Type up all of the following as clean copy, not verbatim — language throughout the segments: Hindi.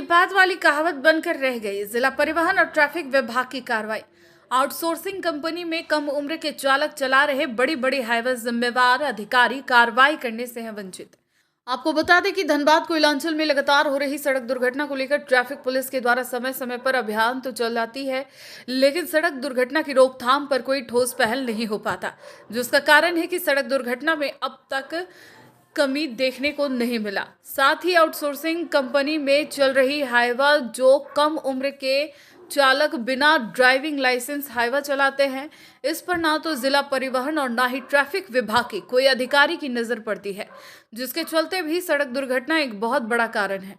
बात वाली कहावत बनकर रह गई। जिला परिवहन और ट्रैफिक विभाग की कार्रवाई। आउटसोर्सिंग कंपनी में कम उम्र के चालक चला रहे बड़ी बड़ी हाईवे जिम्मेवार अधिकारी कार्रवाई करने से हैं वंचित। आपको बता दें कि धनबाद कोयलांचल में लगातार हो रही सड़क दुर्घटना को लेकर ट्रैफिक पुलिस के द्वारा समय समय पर अभियान तो चलाती है, लेकिन सड़क दुर्घटना की रोकथाम पर कोई ठोस पहल नहीं हो पाता, जिसका कारण है कि सड़क दुर्घटना में अब तक कमी देखने को नहीं मिला। साथ ही आउटसोर्सिंग कंपनी में चल रही हाईवा जो कम उम्र के चालक बिना ड्राइविंग लाइसेंस हाईवा चलाते हैं, इस पर ना तो जिला परिवहन और ना ही ट्रैफिक विभाग के कोई अधिकारी की नजर पड़ती है, जिसके चलते भी सड़क दुर्घटना एक बहुत बड़ा कारण है।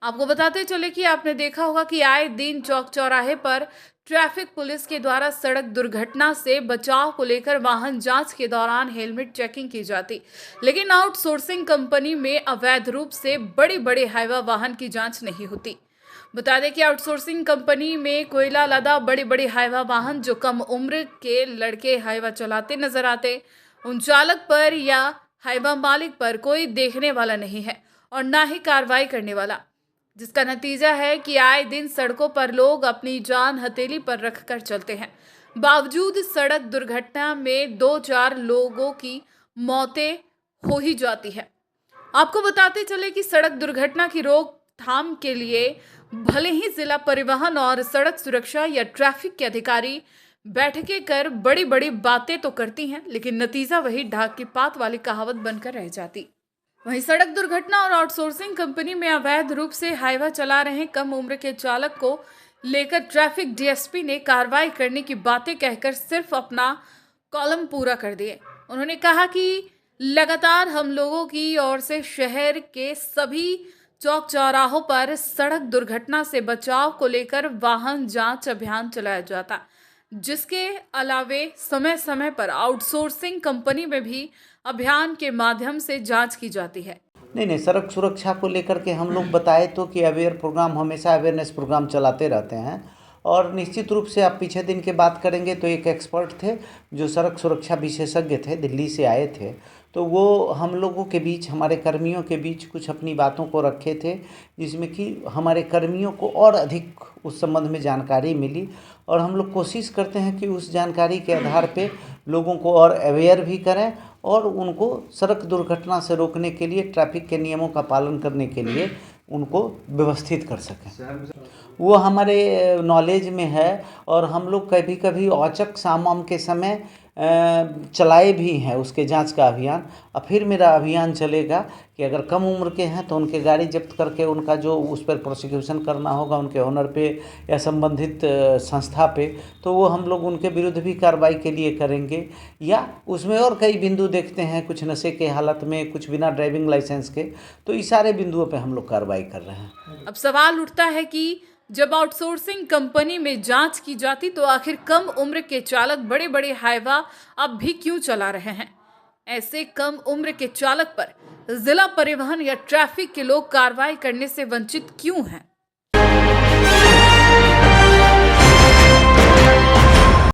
आपको बताते चले कि आपने देखा होगा कि आए दिन चौक चौराहे पर ट्रैफिक पुलिस के द्वारा सड़क दुर्घटना से बचाव को लेकर वाहन जांच के दौरान हेलमेट चेकिंग की जाती, लेकिन आउटसोर्सिंग कंपनी में अवैध रूप से बड़ी बड़ी हाईवा वाहन की जांच नहीं होती। बता दें कि आउटसोर्सिंग कंपनी में कोयला लदा बड़ी बड़ी हाईवा वाहन जो कम उम्र के लड़के हाईवा चलाते नजर आते, उन चालक पर या हाईवा मालिक पर कोई देखने वाला नहीं है और ना ही कार्रवाई करने वाला, जिसका नतीजा है कि आए दिन सड़कों पर लोग अपनी जान हथेली पर रखकर चलते हैं। बावजूद सड़क दुर्घटना में 2-4 लोगों की मौतें हो ही जाती है। आपको बताते चले कि सड़क दुर्घटना की रोकथाम के लिए भले ही जिला परिवहन और सड़क सुरक्षा या ट्रैफिक के अधिकारी बैठकें कर बड़ी बड़ी बातें तो करती हैं, लेकिन नतीजा वही ढाक की पात वाली कहावत बनकर रह जाती। वहीं सड़क दुर्घटना और आउटसोर्सिंग कंपनी में अवैध रूप से हाईवा चला रहे कम उम्र के चालक को लेकर ट्रैफिक डीएसपी ने कार्रवाई करने की बातें कहकर सिर्फ अपना कॉलम पूरा कर दिए। उन्होंने कहा कि लगातार हम लोगों की ओर से शहर के सभी चौक चौराहों पर सड़क दुर्घटना से बचाव को लेकर वाहन जांच अभियान चलाया जाता, जिसके अलावे समय समय पर आउटसोर्सिंग कंपनी में भी अभियान के माध्यम से जांच की जाती है। नहीं, सड़क सुरक्षा को लेकर के हम लोग बताए तो कि अवेयर प्रोग्राम, हमेशा अवेयरनेस प्रोग्राम चलाते रहते हैं। और निश्चित रूप से आप पीछे दिन की बात करेंगे तो एक एक्सपर्ट थे जो सड़क सुरक्षा विशेषज्ञ थे, दिल्ली से आए थे, तो वो हम लोगों के बीच, हमारे कर्मियों के बीच कुछ अपनी बातों को रखे थे, जिसमें कि हमारे कर्मियों को और अधिक उस संबंध में जानकारी मिली। और हम लोग कोशिश करते हैं कि उस जानकारी के आधार पे लोगों को और अवेयर भी करें और उनको सड़क दुर्घटना से रोकने के लिए, ट्रैफिक के नियमों का पालन करने के लिए उनको व्यवस्थित कर सकें। वो हमारे नॉलेज में है और हम लोग कभी कभी औचक शाम वाम के समय चलाए भी हैं उसके जांच का अभियान। और फिर मेरा अभियान चलेगा कि अगर कम उम्र के हैं तो उनके गाड़ी जब्त करके उनका जो उस पर प्रोसिक्यूशन करना होगा उनके ऑनर पे या संबंधित संस्था पे, तो वो हम लोग उनके विरुद्ध भी कार्रवाई के लिए करेंगे। या उसमें और कई बिंदु देखते हैं, कुछ नशे के हालत में, कुछ बिना ड्राइविंग लाइसेंस के, तो इस सारे बिंदुओं पे हम लोग कार्रवाई कर रहे हैं। अब सवाल उठता है कि जब आउटसोर्सिंग कंपनी में जांच की जाती तो आखिर कम उम्र के चालक बड़े बड़े हाईवा अब भी क्यों चला रहे हैं? ऐसे कम उम्र के चालक पर जिला परिवहन या ट्रैफिक के लोग कार्रवाई करने से वंचित क्यों हैं?